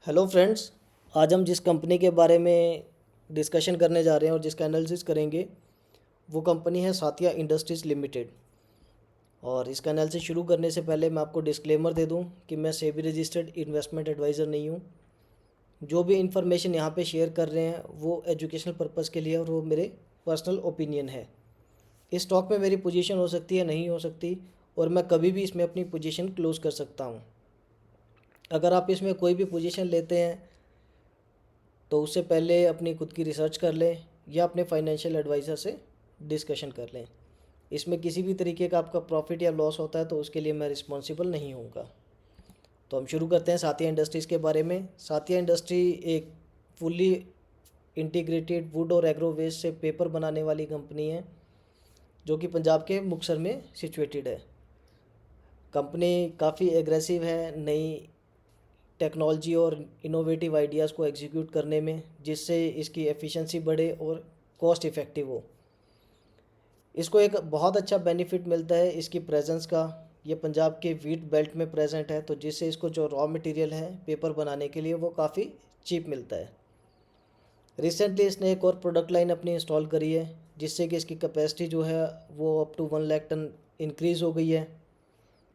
Hello friends. आज हम जिस कंपनी के बारे में डिस्कशन करने जा रहे हैं और जिसका एनालिसिस करेंगे वो कंपनी है साथिया इंडस्ट्रीज़ लिमिटेड। और इसका एनालिसिस शुरू करने से पहले मैं आपको डिस्क्लेमर दे दूं कि मैं सेबी रजिस्टर्ड इन्वेस्टमेंट एडवाइज़र नहीं हूं। जो भी इंफॉर्मेशन यहां पे शेयर कर रहे हैं वो एजुकेशनल पर्पज़ के लिए और वो मेरे पर्सनल ओपिनियन है। इस स्टॉक में मेरी पोजीशन हो सकती है, नहीं हो सकती, और मैं कभी भी इसमें अपनी पोजीशन क्लोज़ कर सकता हूँ। अगर आप इसमें कोई भी पोजीशन लेते हैं तो उससे पहले अपनी खुद की रिसर्च कर लें या अपने फाइनेंशियल एडवाइज़र से डिस्कशन कर लें। इसमें किसी भी तरीके का आपका प्रॉफिट या लॉस होता है तो उसके लिए मैं रिस्पॉन्सिबल नहीं होऊंगा। तो हम शुरू करते हैं साथिया इंडस्ट्रीज़ के बारे में। साथिया इंडस्ट्री एक फुल्ली इंटीग्रेटेड वुड और एग्रो वेस्ट से पेपर बनाने वाली कंपनी है जो कि पंजाब के मुक्तसर में सिचुएटेड है। कंपनी काफ़ी एग्रेसिव है नई टेक्नोलॉजी और इनोवेटिव आइडियाज़ को एग्जीक्यूट करने में, जिससे इसकी एफिशिएंसी बढ़े और कॉस्ट इफ़ेक्टिव हो। इसको एक बहुत अच्छा बेनिफिट मिलता है इसकी प्रेजेंस का। ये पंजाब के वीट बेल्ट में प्रेजेंट है, तो जिससे इसको जो रॉ मटेरियल है पेपर बनाने के लिए वो काफ़ी चीप मिलता है। रिसेंटली इसने एक और प्रोडक्ट लाइन अपनी इंस्टॉल करी है जिससे कि इसकी कैपेसिटी जो है वो up to 1 lakh ton increase हो गई है।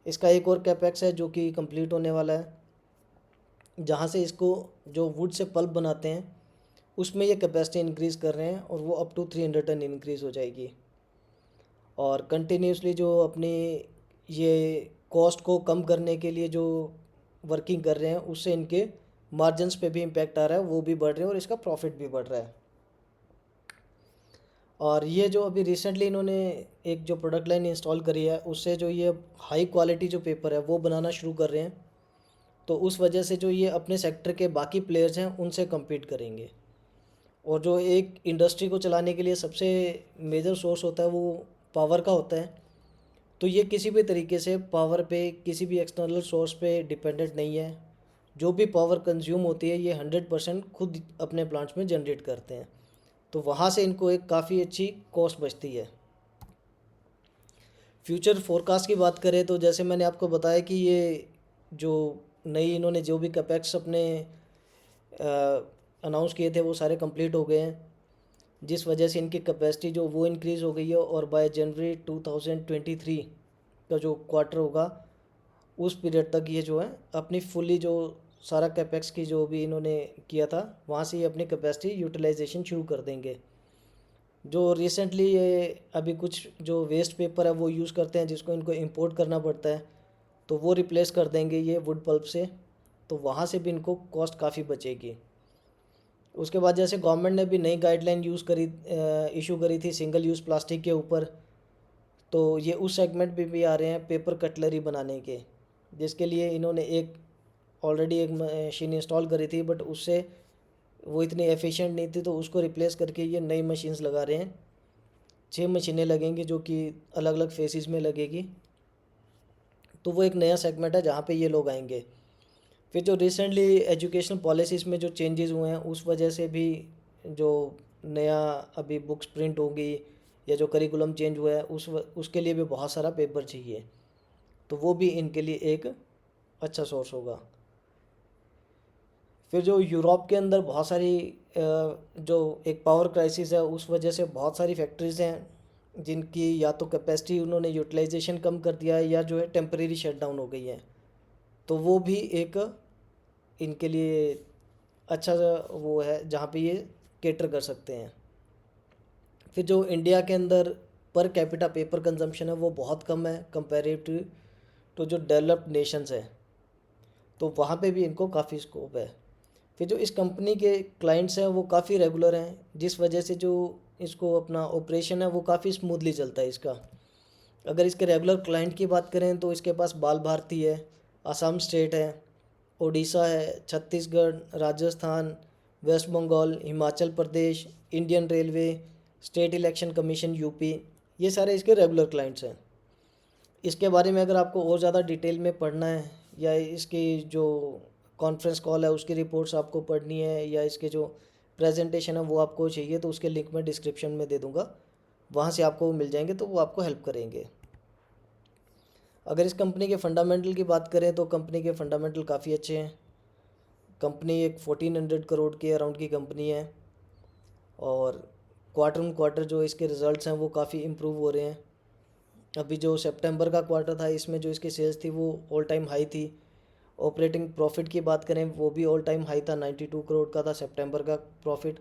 इसका एक और कैपेक्स है जो कि कंप्लीट होने वाला है, जहाँ से इसको जो वुड से पल्प बनाते हैं उसमें ये कैपेसिटी इंक्रीज़ कर रहे हैं और वो अप टू 300 टन इंक्रीज़ हो जाएगी। और कंटिन्यूसली जो अपनी ये कॉस्ट को कम करने के लिए जो वर्किंग कर रहे हैं उससे इनके मार्जिन्स पे भी इम्पैक्ट आ रहा है, वो भी बढ़ रहे हैं और इसका प्रॉफिट भी बढ़ रहा है। और ये जो अभी रिसेंटली इन्होंने एक जो प्रोडक्ट लाइन इंस्टॉल करी है उससे जो ये हाई क्वालिटी जो पेपर है वो बनाना शुरू कर रहे हैं, तो उस वजह से जो ये अपने सेक्टर के बाकी प्लेयर्स हैं उनसे कम्पीट करेंगे। और जो एक इंडस्ट्री को चलाने के लिए सबसे मेजर सोर्स होता है वो पावर का होता है, तो ये किसी भी तरीके से पावर पे किसी भी एक्सटर्नल सोर्स पे डिपेंडेंट नहीं है। जो भी पावर कंज्यूम होती है ये 100% खुद अपने प्लांट्स में जनरेट करते हैं, तो वहाँ से इनको एक काफ़ी अच्छी कॉस्ट बचती है। फ्यूचर फोरकास्ट की बात करें तो जैसे मैंने आपको बताया कि ये जो नई इन्होंने जो भी कैपेक्स अपने अनाउंस किए थे वो सारे कंप्लीट हो गए हैं, जिस वजह से इनकी कैपेसिटी जो वो इंक्रीज़ हो गई है। और बाय जनवरी 2023 का जो क्वार्टर होगा उस पीरियड तक ये जो है अपनी फुली जो सारा कैपेक्स की जो भी इन्होंने किया था वहाँ से ये अपनी कैपेसिटी यूटिलाइजेशन शुरू कर देंगे। जो रिसेंटली ये अभी कुछ जो वेस्ट पेपर है वो यूज़ करते हैं जिसको इनको इंपोर्ट करना पड़ता है, तो वो रिप्लेस कर देंगे ये वुड पल्प से, तो वहाँ से भी इनको कॉस्ट काफ़ी बचेगी। उसके बाद जैसे गवर्नमेंट ने भी नई गाइडलाइन इशू करी थी सिंगल यूज़ प्लास्टिक के ऊपर, तो ये उस सेगमेंट पे भी आ रहे हैं पेपर कटलरी बनाने के, जिसके लिए इन्होंने एक ऑलरेडी एक मशीन इंस्टॉल करी थी बट उससे वो इतनी एफिशिएंट नहीं थी, तो उसको रिप्लेस करके ये नई मशीन्स लगा रहे हैं। 6 मशीनें लगेंगी जो कि अलग अलग फेसिस में लगेगी, तो वो एक नया सेगमेंट है जहाँ पे ये लोग आएंगे। फिर जो रिसेंटली एजुकेशन पॉलिसीज़ में जो चेंजेस हुए हैं उस वजह से भी जो नया अभी बुक्स प्रिंट होंगी या जो करिकुलम चेंज हुआ है उसके लिए भी बहुत सारा पेपर चाहिए, तो वो भी इनके लिए एक अच्छा सोर्स होगा। फिर जो यूरोप के अंदर बहुत सारी जो एक पावर क्राइसिस है उस वजह से बहुत सारी फैक्ट्रीज़ हैं जिनकी या तो कैपेसिटी उन्होंने यूटिलाइजेशन कम कर दिया है या जो है टेम्परेरी शट डाउन हो गई है, तो वो भी एक इनके लिए अच्छा वो है जहाँ पे ये केटर कर सकते हैं। फिर जो इंडिया के अंदर पर कैपिटा पेपर कंजम्पशन है वो बहुत कम है कंपेरेटिव टू जो डेवलप्ड नेशंस है, तो वहाँ पे भी इनको काफ़ी स्कोप है। फिर जो इस कंपनी के क्लाइंट्स हैं वो काफ़ी रेगुलर हैं, जिस वजह से जो इसको अपना ऑपरेशन है वो काफ़ी स्मूथली चलता है इसका। अगर इसके रेगुलर क्लाइंट की बात करें तो इसके पास बाल भारती है, असम स्टेट है, उड़ीसा है, Chhattisgarh, Rajasthan, West Bengal, Himachal Pradesh, Indian railway, state election commission UP, ये सारे इसके रेगुलर क्लाइंट्स हैं। इसके बारे में अगर आपको और ज़्यादा डिटेल में पढ़ना है या इसकी जो कॉन्फ्रेंस कॉल है उसकी रिपोर्ट्स आपको पढ़नी है या इसके जो प्रेजेंटेशन है वो आपको चाहिए तो उसके लिंक मैं डिस्क्रिप्शन में दे दूँगा, वहाँ से आपको मिल जाएंगे, तो वो आपको हेल्प करेंगे। अगर इस कंपनी के फ़ंडामेंटल की बात करें तो कंपनी के फ़ंडामेंटल काफ़ी अच्छे हैं। कंपनी एक 1400 करोड़ के अराउंड की कंपनी है, और क्वार्टर ऑन क्वार्टर जो इसके रिज़ल्ट्स हैं वो काफ़ी इम्प्रूव हो रहे हैं। अभी जो सितंबर का क्वार्टर था, इसमें जो इसकी सेल्स थी वो ऑल टाइम हाई थी। ऑपरेटिंग प्रॉफिट की बात करें, वो भी ऑल टाइम हाई था, 92 करोड़ का था सितंबर का प्रॉफिट,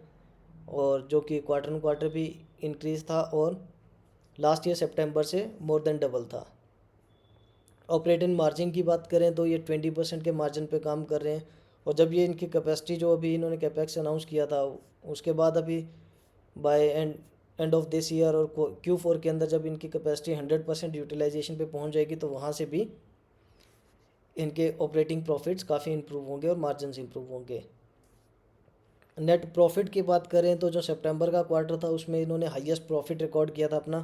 और जो कि क्वार्टर ऑन क्वार्टर भी इंक्रीज़ था, और लास्ट ईयर सितंबर से मोर देन डबल था। ऑपरेटिंग मार्जिन की बात करें तो ये 20% के मार्जिन पे काम कर रहे हैं। और जब ये इनकी कैपेसिटी जो अभी इन्होंने कैपेक्स अनाउंस किया था, उसके बाद अभी by end of this year और Q4 के अंदर जब इनकी कैपेसिटी 100% यूटिलाइजेशन पे पहुंच जाएगी, तो वहाँ से भी इनके ऑपरेटिंग प्रॉफिट्स काफ़ी इंप्रूव होंगे और मार्जिन इंप्रूव होंगे। नेट प्रॉफिट की बात करें तो जो सितंबर का क्वार्टर था, उसमें इन्होंने हाईएस्ट प्रॉफिट रिकॉर्ड किया था अपना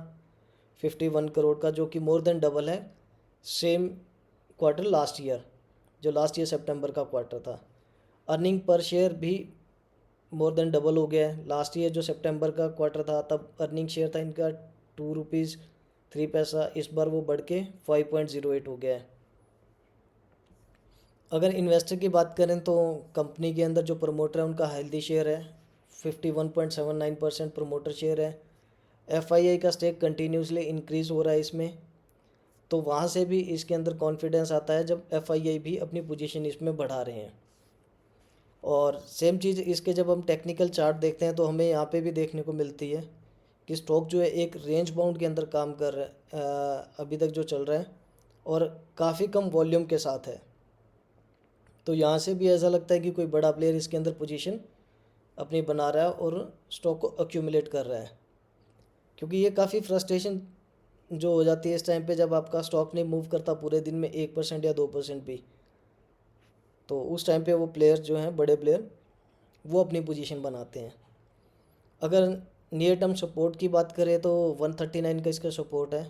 51 करोड़ का, जो कि मोर देन डबल है सेम क्वार्टर लास्ट ईयर, जो लास्ट ईयर सितंबर का क्वार्टर था। अर्निंग पर शेयर भी मोर देन डबल हो गया है। लास्ट ईयर जो सितंबर का क्वार्टर था, तब अर्निंग शेयर था इनका 2 रुपीज़ 3 पैसा, इस बार वो बढ़ के 5.08 हो गया है। अगर इन्वेस्टर की बात करें तो कंपनी के अंदर जो प्रमोटर है उनका हेल्दी शेयर है, 51.79% प्रमोटर शेयर है। FII का स्टेक कंटिन्यूसली इंक्रीज़ हो रहा है इसमें, तो वहाँ से भी इसके अंदर कॉन्फिडेंस आता है जब FII भी अपनी पोजीशन इसमें बढ़ा रहे हैं। और सेम चीज़ इसके जब हम टेक्निकल चार्ट देखते हैं तो हमें यहाँ पे भी देखने को मिलती है कि स्टॉक जो है एक रेंज बाउंड के अंदर काम कर रहा है अभी तक जो चल रहा है, और काफ़ी कम वॉल्यूम के साथ है। तो यहाँ से भी ऐसा लगता है कि कोई बड़ा प्लेयर इसके अंदर पोजीशन अपनी बना रहा है और स्टॉक को अक्यूमुलेट कर रहा है। क्योंकि ये काफ़ी फ्रस्ट्रेशन जो हो जाती है इस टाइम पे, जब आपका स्टॉक नहीं मूव करता पूरे दिन में 1% या 2% भी, तो उस टाइम पे वो प्लेयर जो हैं, बड़े प्लेयर, वो अपनी पोजीशन बनाते हैं। अगर नियर टर्म सपोर्ट की बात करें तो 139 का इसका सपोर्ट है,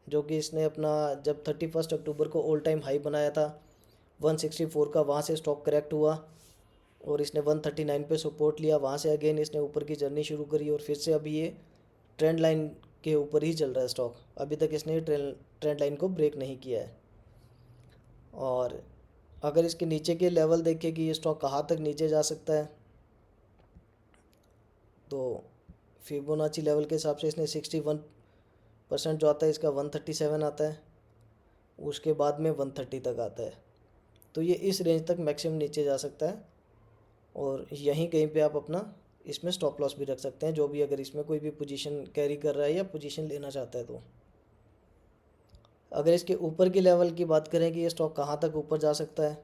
जो कि इसने अपना जब 31 अक्टूबर को ऑल टाइम हाई बनाया था 164 का, वहाँ से स्टॉक करेक्ट हुआ और इसने 139 पे सपोर्ट लिया। वहाँ से अगेन इसने ऊपर की जर्नी शुरू करी और फिर से अभी ये ट्रेंड लाइन के ऊपर ही चल रहा है स्टॉक। अभी तक इसने ट्रेंड लाइन को ब्रेक नहीं किया है। और अगर इसके नीचे के लेवल देखें कि ये स्टॉक कहाँ तक नीचे जा सकता है, तो फिबोनाची लेवल के हिसाब से इसने 61% जो आता है इसका 137 आता है, उसके बाद में 130 तक आता है। तो ये इस रेंज तक मैक्सिमम नीचे जा सकता है, और यहीं कहीं पे आप अपना इसमें स्टॉप लॉस भी रख सकते हैं, जो भी अगर इसमें कोई भी पोजीशन कैरी कर रहा है या पोजीशन लेना चाहता है। तो अगर इसके ऊपर की लेवल की बात करें कि ये स्टॉक कहाँ तक ऊपर जा सकता है,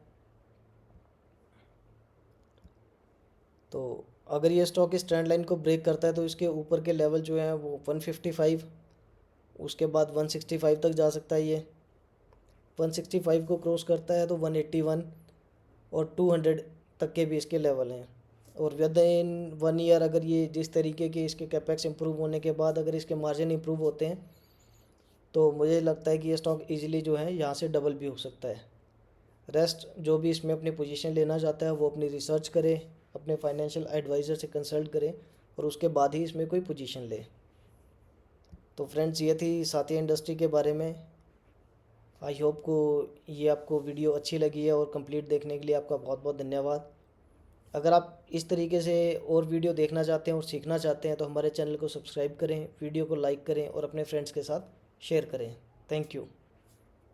तो अगर ये स्टॉक इस ट्रेंड लाइन को ब्रेक करता है तो इसके ऊपर के लेवल जो हैं वो 155, उसके बाद 165 तक जा सकता है। ये 165 को क्रॉस करता है तो 181 और 200 तक के भी इसके लेवल हैं। और विद इन 1 ईयर अगर ये जिस तरीके के इसके कैपेक्स इंप्रूव होने के बाद अगर इसके मार्जिन इंप्रूव होते हैं, तो मुझे लगता है कि ये स्टॉक इजीली जो है यहाँ से डबल भी हो सकता है। रेस्ट जो भी इसमें अपनी पोजीशन लेना चाहता है वो अपनी रिसर्च करे, अपने फाइनेंशियल एडवाइज़र से कंसल्ट करे और उसके बाद ही इसमें कोई पोजीशन ले। तो फ्रेंड्स, ये थी साथिया इंडस्ट्री के बारे में। आई होप को ये आपको वीडियो अच्छी लगी है, और कंप्लीट देखने के लिए आपका बहुत बहुत धन्यवाद। अगर आप इस तरीके से और वीडियो देखना चाहते हैं और सीखना चाहते हैं तो हमारे चैनल को सब्सक्राइब करें, वीडियो को लाइक करें और अपने फ्रेंड्स के साथ शेयर करें। Thank you.